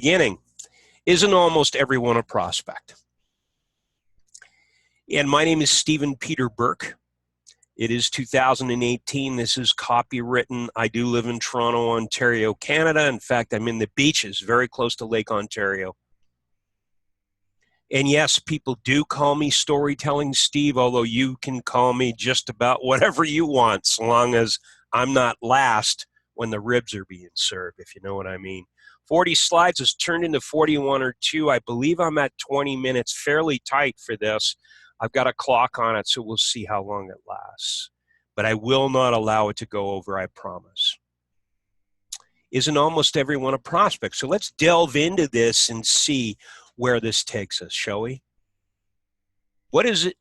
Beginning, isn't almost everyone a prospect? And my name is Stephen Peter Burke. It is 2018. This is copywritten. I do live in Toronto, Ontario, Canada. In fact, I'm in the beaches, very close to Lake Ontario. And yes, people do call me Storytelling Steve, although you can call me just about whatever you want, so long as I'm not last when the ribs are being served, if you know what I mean. 40 slides has turned into 41 or 2. I believe I'm at 20 minutes, fairly tight for this. I've got a clock on it, so we'll see how long it lasts. But I will not allow it to go over, I promise. Isn't almost everyone a prospect? So let's delve into this and see where this takes us, shall we? What is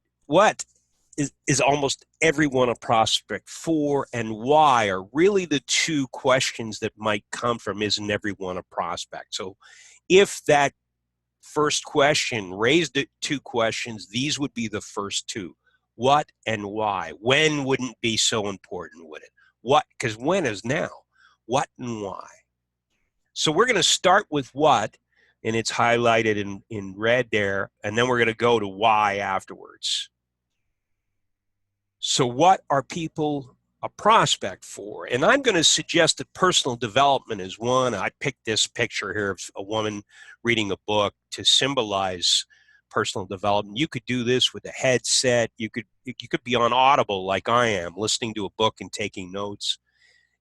almost everyone a prospect for, and why are really the two questions that might come from isn't everyone a prospect? So if that first question raised two questions, these would be the first two. What and why? When wouldn't be so important, would it? What? Because when is now. What and why? So we're going to start with what, and it's highlighted in red there, and then we're going to go to why afterwards. So what are people a prospect for? And I'm going to suggest that personal development is one. I picked this picture here of a woman reading a book to symbolize personal development. You could do this with a headset. You could be on Audible like I am, listening to a book and taking notes.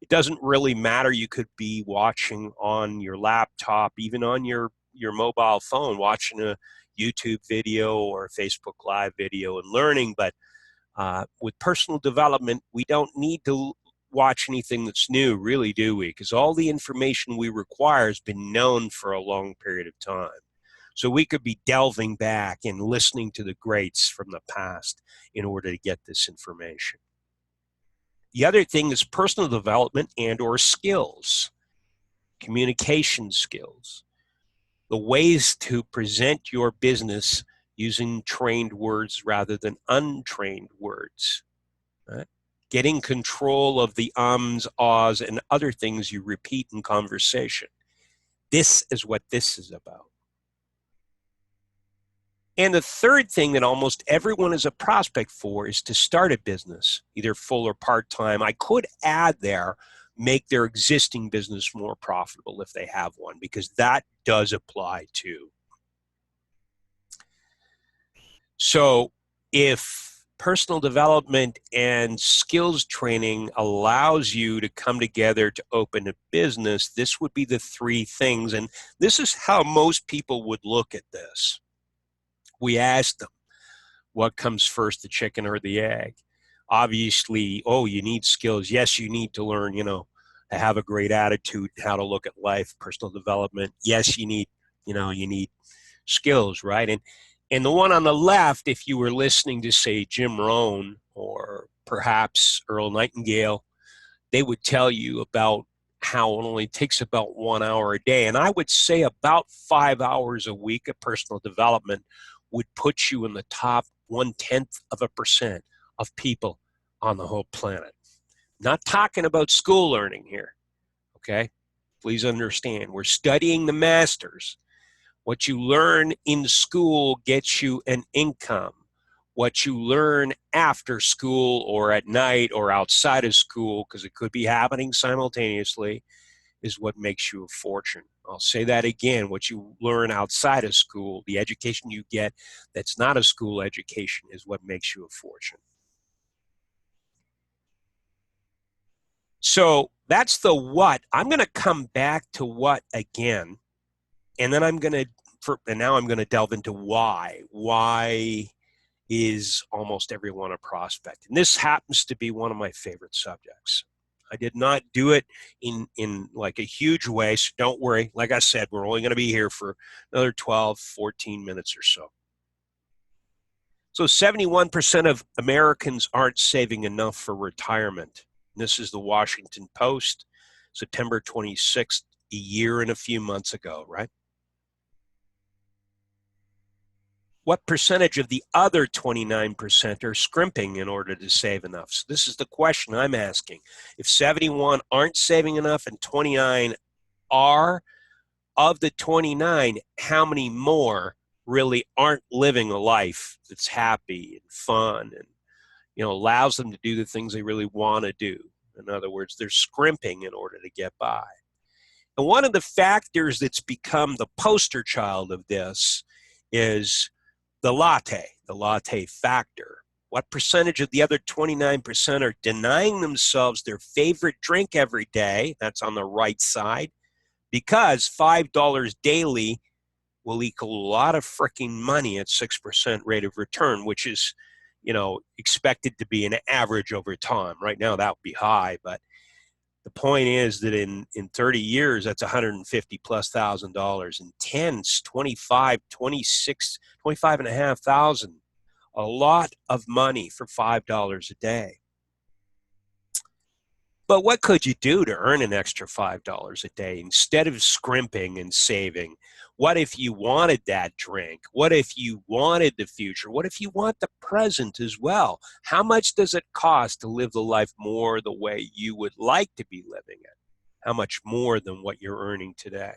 It doesn't really matter. You could be watching on your laptop, even on your mobile phone, watching a YouTube video or a Facebook Live video and learning. But with personal development, we don't need to watch anything that's new, really, do we? Because all the information we require has been known for a long period of time. So we could be delving back and listening to the greats from the past in order to get this information. The other thing is personal development and or skills, communication skills, the ways to present your business using trained words rather than untrained words. Right? Getting control of the ums, ahs, and other things you repeat in conversation. This is what this is about. And the third thing that almost everyone is a prospect for is to start a business, either full or part-time. I could add there, make their existing business more profitable if they have one, because that does apply too. So if personal development and skills training allows you to come together to open a business, this would be the three things. And this is how most people would look at this. We ask them, what comes first, the chicken or the egg? Obviously, oh, you need skills. Yes, you need to learn, to have a great attitude, how to look at life, personal development. Yes, you need skills, right? And the one on the left, if you were listening to, say, Jim Rohn or perhaps Earl Nightingale, they would tell you about how it only takes about 1 hour a day. And I would say about 5 hours a week of personal development would put you in the top 0.1% of people on the whole planet. Not talking about school learning here, okay? Please understand, we're studying the masters. What you learn in school gets you an income. What you learn after school or at night or outside of school, because it could be happening simultaneously, is what makes you a fortune. I'll say that again. What you learn outside of school, the education you get that's not a school education, is what makes you a fortune. So that's the what. I'm going to come back to what again, and then now I'm going to delve into why. Why is almost everyone a prospect? And this happens to be one of my favorite subjects. I did not do it in like a huge way, so don't worry. Like I said, we're only going to be here for another 12, 14 minutes or so. So 71% of Americans aren't saving enough for retirement. And this is the Washington Post, September 26th, a year and a few months ago, right? What percentage of the other 29% are scrimping in order to save enough? So this is the question I'm asking. If 71 aren't saving enough and 29 are, of the 29, how many more really aren't living a life that's happy and fun and, allows them to do the things they really want to do? In other words, they're scrimping in order to get by. And one of the factors that's become the poster child of this is the latte factor. What percentage of the other 29% are denying themselves their favorite drink every day? That's on the right side. Because $5 daily will equal a lot of freaking money at 6% rate of return, which is, expected to be an average over time. Right now, that would be high, but the point is that in 30 years, that's $150,000+. In 10s, 25, 26, 25,500. A lot of money for $5 a day. But what could you do to earn an extra $5 a day instead of scrimping and saving? What if you wanted that drink? What if you wanted the future? What if you want the present as well? How much does it cost to live the life more the way you would like to be living it? How much more than what you're earning today?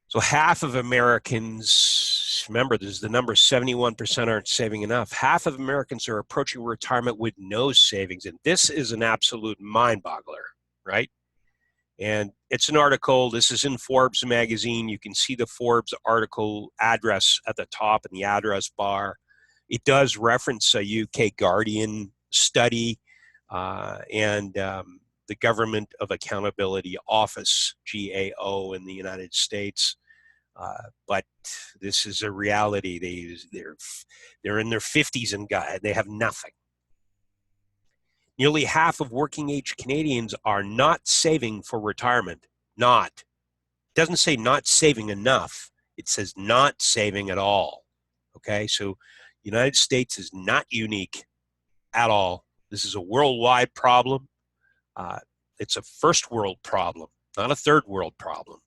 So half of Americans, remember, there's the number 71% aren't saving enough. Half of Americans are approaching retirement with no savings. And this is an absolute mind boggler, right? And it's an article. This is in Forbes magazine. You can see the Forbes article address at the top in the address bar. It does reference a UK Guardian study and the Government of Accountability Office, GAO, in the United States. But this is a reality. They're in their 50s and they have nothing. Nearly half of working age Canadians are not saving for retirement. Not. It doesn't say not saving enough. It says not saving at all. Okay, so the United States is not unique at all. This is a worldwide problem. It's a first world problem, not a third world problem.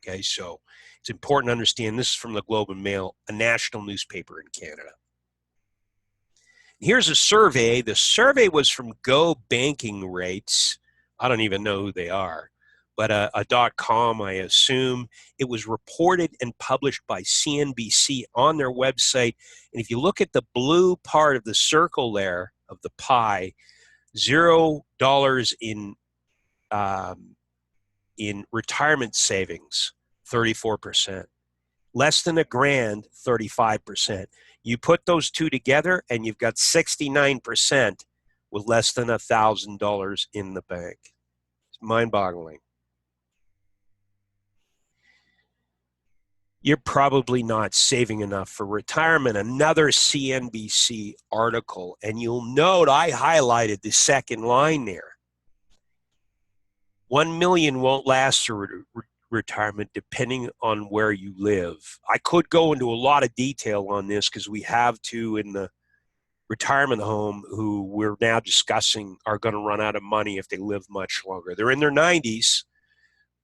Okay, so it's important to understand this is from the Globe and Mail, a national newspaper in Canada. Here's a survey. The survey was from Go Banking Rates. I don't even know who they are, but a .com, I assume. It was reported and published by CNBC on their website. And if you look at the blue part of the circle there of the pie, $0 in retirement savings, 34%. Less than $1,000, 35%. You put those two together and you've got 69% with less than $1,000 in the bank. It's mind-boggling. You're probably not saving enough for retirement. Another CNBC article, and you'll note I highlighted the second line there. 1 million won't last through retirement depending on where you live. I could go into a lot of detail on this because we have two in the retirement home who we're now discussing are going to run out of money if they live much longer. They're in their 90s,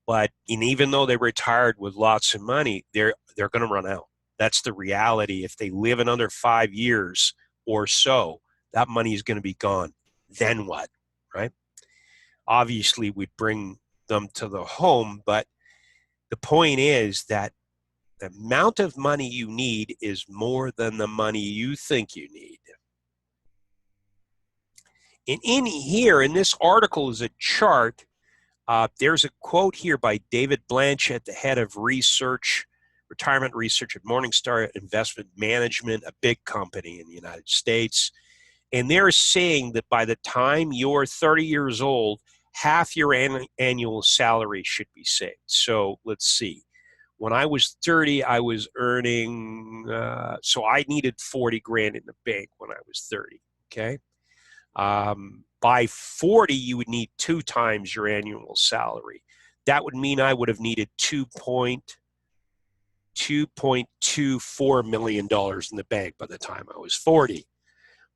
but even though they retired with lots of money, they're going to run out. That's the reality. If they live another 5 years or so, that money is going to be gone. Then what, right? Obviously, we'd bring them to the home, but the point is that the amount of money you need is more than the money you think you need. And in here, in this article, is a chart. There's a quote here by David Blanchett, the head of retirement research at Morningstar Investment Management, a big company in the United States. And they're saying that by the time you're 30 years old, half your annual salary should be saved. So let's see. When I was 30, I was earning, so I needed 40 grand in the bank when I was 30, okay? By 40, you would need 2 times your annual salary. That would mean I would have needed $2.24 million in the bank by the time I was 40.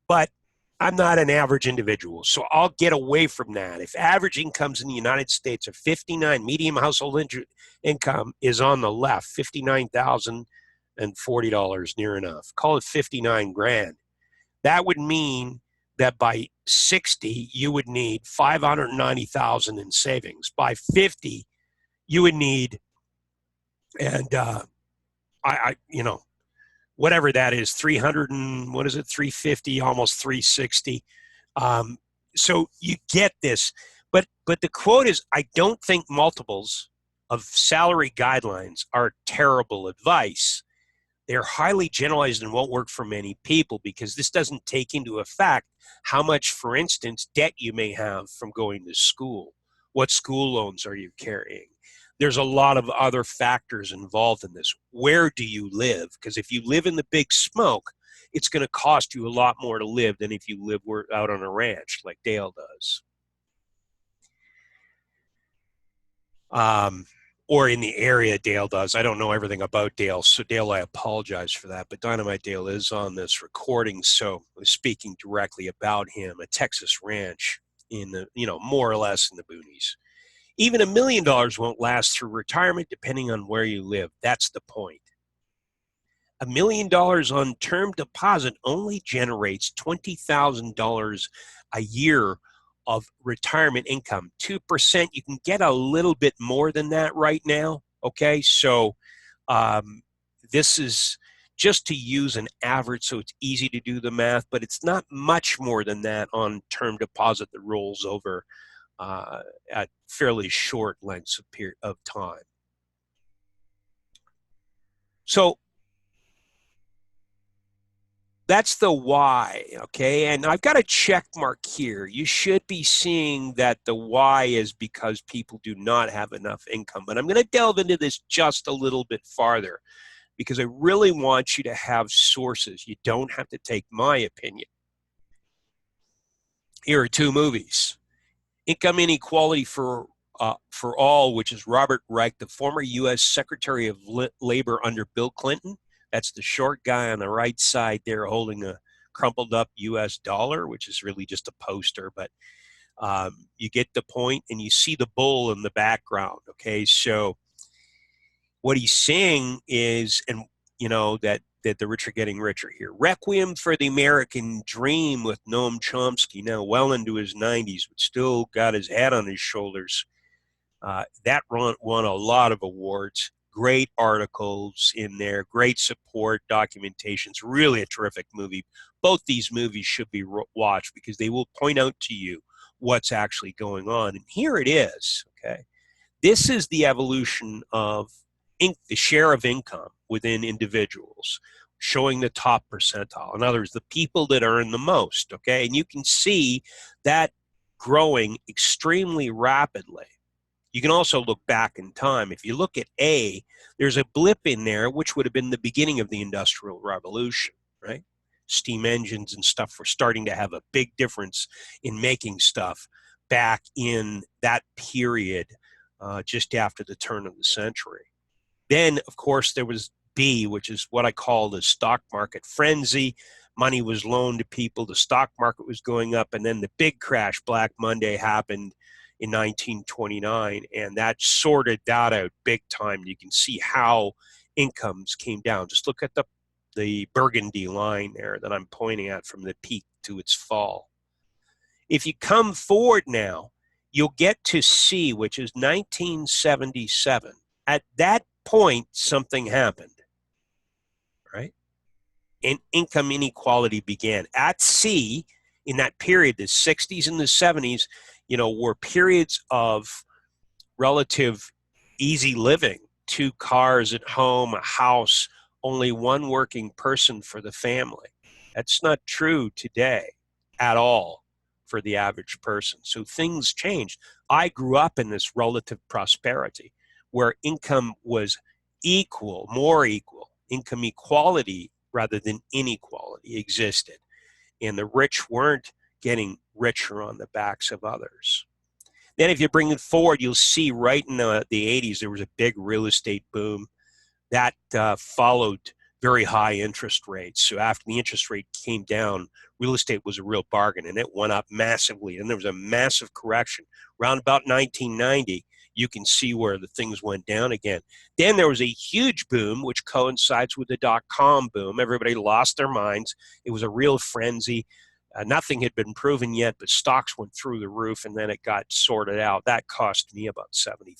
But I'm not an average individual, so I'll get away from that. If average incomes in the United States are 59, median household income is on the left, $59,040, near enough. Call it 59 grand. That would mean that by 60, you would need $590,000 in savings. By 50, you would need, and whatever that is, 300 and what is it, 350, almost 360. Um, so you get this, but the quote is, I don't think multiples of salary guidelines are terrible advice. They're highly generalized and won't work for many people because this doesn't take into effect how much, for instance, debt you may have from going to school. What school loans are you carrying? There's a lot of other factors involved in this. Where do you live? Because if you live in the big smoke, it's going to cost you a lot more to live than if you live out on a ranch like Dale does. Or in the area Dale does. I don't know everything about Dale, so Dale, I apologize for that. But Dynamite Dale is on this recording, so I'm speaking directly about him, a Texas ranch in the, more or less in the boonies. Even $1 million won't last through retirement, depending on where you live. That's the point. $1 million on term deposit only generates $20,000 a year of retirement income. 2%, you can get a little bit more than that right now. Okay, so this is just to use an average, so it's easy to do the math, but it's not much more than that on term deposit that rolls over at fairly short lengths of time. So that's the why, okay? And I've got a check mark here. You should be seeing that the why is because people do not have enough income. But I'm going to delve into this just a little bit farther because I really want you to have sources. You don't have to take my opinion. Here are two movies. Income Inequality for All, which is Robert Reich, the former U.S. Secretary of Labor under Bill Clinton. That's the short guy on the right side there holding a crumpled up U.S. dollar, which is really just a poster, but you get the point, and you see the bull in the background, okay? So what he's saying is, and that the rich are getting richer here. Requiem for the American Dream with Noam Chomsky, now well into his 90s, but still got his head on his shoulders. That won a lot of awards. Great articles in there, great support, documentations, really a terrific movie. Both these movies should be watched because they will point out to you what's actually going on. And here it is, okay? This is the evolution of the share of income within individuals, showing the top percentile. In other words, the people that earn the most, okay? And you can see that growing extremely rapidly. You can also look back in time. If you look at A, there's a blip in there, which would have been the beginning of the Industrial Revolution, right? Steam engines and stuff were starting to have a big difference in making stuff back in that period, just after the turn of the century. Then, of course, there was B, which is what I call the stock market frenzy. Money was loaned to people. The stock market was going up. And then the big crash, Black Monday, happened in 1929, and that sorted that out big time. You can see how incomes came down. Just look at the burgundy line there that I'm pointing at from the peak to its fall. If you come forward now, you'll get to C, which is 1977. At that point, something happened, right? And income inequality began. At C, in that period, the 60s and the 70s, were periods of relative easy living. 2 cars at home, a house, only one working person for the family. That's not true today at all for the average person. So things changed. I grew up in this relative prosperity where income was equal, more equal. Income equality rather than inequality existed. And the rich weren't getting richer on the backs of others. Then if you bring it forward, you'll see right in the 80s, there was a big real estate boom that followed very high interest rates. So after the interest rate came down, real estate was a real bargain, and it went up massively. And there was a massive correction. Around about 1990, you can see where the things went down again. Then there was a huge boom, which coincides with the dot-com boom. Everybody lost their minds. It was a real frenzy. Nothing had been proven yet, but stocks went through the roof, and then it got sorted out. That cost me about $70,000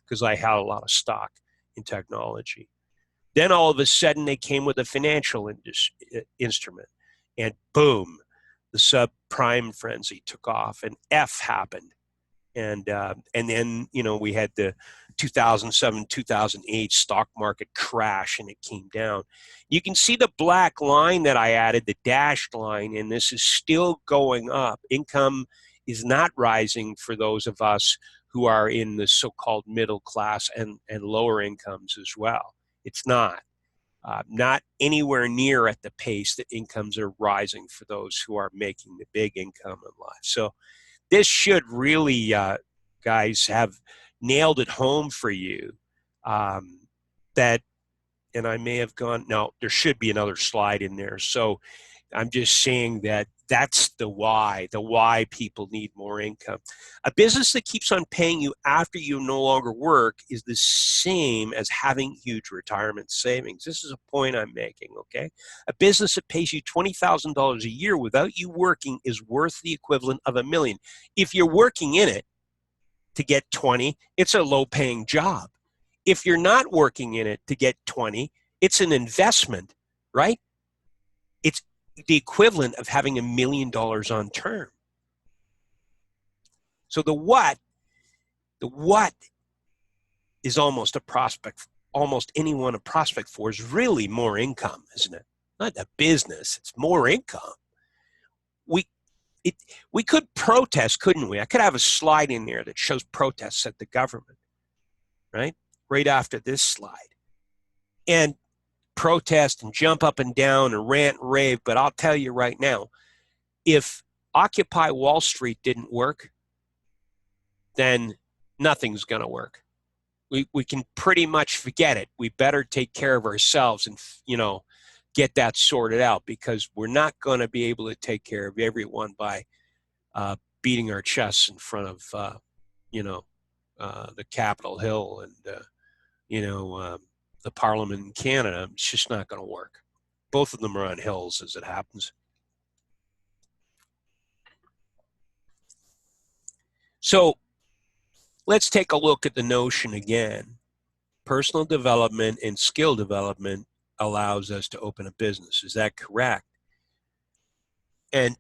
because I had a lot of stock in technology. Then all of a sudden, they came with a financial instrument, and boom, the subprime frenzy took off, and F happened. And then, we had the 2007, 2008 stock market crash, and it came down. You can see the black line that I added, the dashed line, and this is still going up. Income is not rising for those of us who are in the so-called middle class and lower incomes as well. It's not. Not anywhere near at the pace that incomes are rising for those who are making the big income in life. So this should really, guys, have nailed it home for you. That, and I may have gone, no, there should be another slide in there. So I'm just saying that that's the why people need more income. A business that keeps on paying you after you no longer work is the same as having huge retirement savings. This is a point I'm making, okay? A business that pays you $20,000 a year without you working is worth the equivalent of $1 million. If you're working in it to get 20, it's a low-paying job. If you're not working in it to get 20, it's an investment, right? It's the equivalent of having $1 million on term. So the what is almost a prospect, almost anyone a prospect for is really more income, isn't it? Not a business, it's more income. We could protest, couldn't we? I could have a slide in there that shows protests at the government, right? Right after this slide. And protest and jump up and down and rant and rave, but I'll tell you right now, if Occupy Wall Street didn't work, then nothing's going to work. We can pretty much forget it. We better take care of ourselves and, get that sorted out, because we're not going to be able to take care of everyone by beating our chests in front of, the Capitol Hill and, the Parliament in Canada. It's just not going to work. Both of them are on hills, as it happens. So let's take a look at the notion again. Personal development and skill development allows us to open a business. Is that correct? And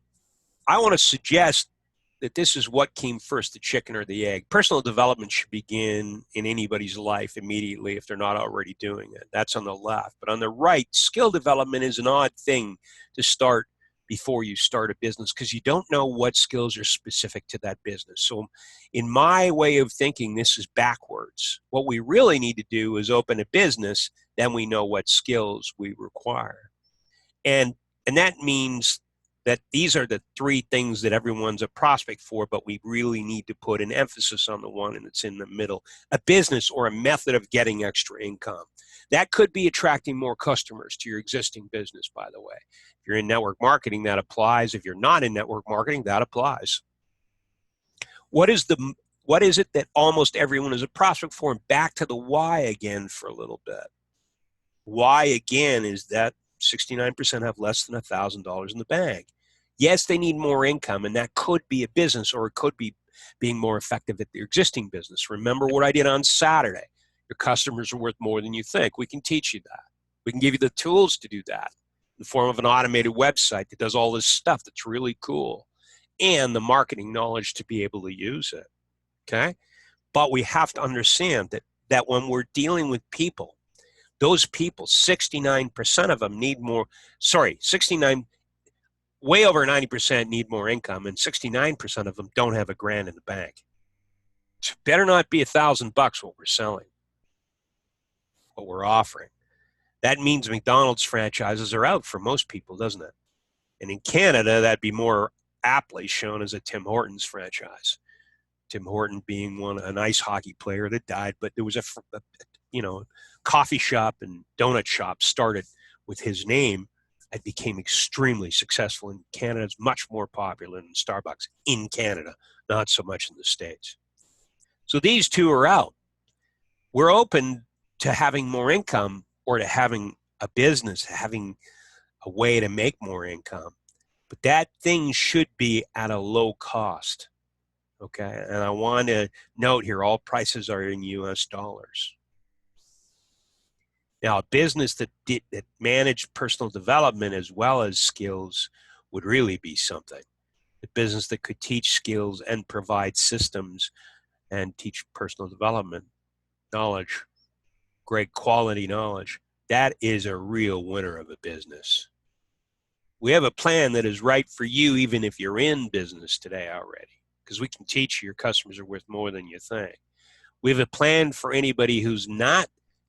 I want to suggest that this is what came first, the chicken or the egg. Personal development should begin in anybody's life immediately if they're not already doing it. That's on the left. But on the right, skill development is an odd thing to start before you start a business, because you don't know what skills are specific to that business. So in my way of thinking, this is backwards. What we really need to do is open a business, then we know what skills we require. And that means that these are the three things that everyone's a prospect for, but we really need to put an emphasis on the one that's in the middle, a business or a method of getting extra income. That could be attracting more customers to your existing business, by the way. If you're in network marketing, that applies. If you're not in network marketing, that applies. What is it that almost everyone is a prospect for? And back to the why again for a little bit. Why again is that 69% have less than $1,000 in the bank. Yes, they need more income, and that could be a business, or it could be being more effective at their existing business. Remember what I did on Saturday. Your customers are worth more than you think. We can teach you that. We can give you the tools to do that in the form of an automated website that does all this stuff that's really cool, and the marketing knowledge to be able to use it, okay? But we have to understand that when we're dealing with people, those people, 69% of them need more, 69, way over 90% need more income, and 69% of them don't have a grand in the bank. It better not be $1,000 what we're selling, what we're offering. That means McDonald's franchises are out for most people, doesn't it? And in Canada, that'd be more aptly shown as a Tim Hortons franchise. Tim Horton being an ice hockey player that died, but there was a coffee shop and donut shop started with his name. It became extremely successful in Canada. It's much more popular than Starbucks in Canada, not so much in the States. So these two are out. We're open to having more income or to having a business, having a way to make more income. But that thing should be at a low cost. Okay, and I want to note here, all prices are in US dollars. Now, a business that managed personal development as well as skills would really be something. A business that could teach skills and provide systems and teach personal development knowledge, great quality knowledge, that is a real winner of a business. We have a plan that is right for you even if you're in business today already, because we can teach you your customers are worth more than you think. We have a plan for anybody who's not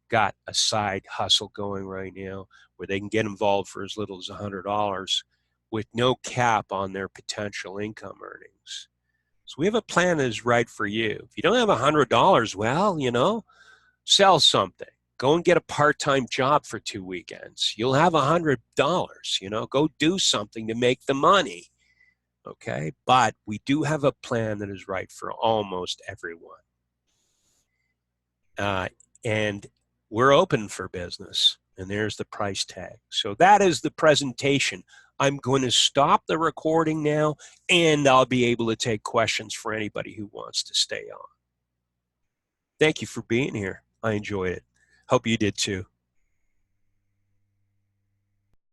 got a side hustle going right now where they can get involved for as little as $100 with no cap on their potential income earnings. So we have a plan that is right for you. If you don't have $100, well, you know, sell something. Go and get a part-time job for 2 weekends. You'll have $100, you know, go do something to make the money. Okay, but we do have a plan that is right for almost everyone. And we're open for business, and there's the price tag. So that is the presentation. I'm going to stop the recording now, and I'll be able to take questions for anybody who wants to stay on. Thank you for being here. I enjoyed it. Hope you did too.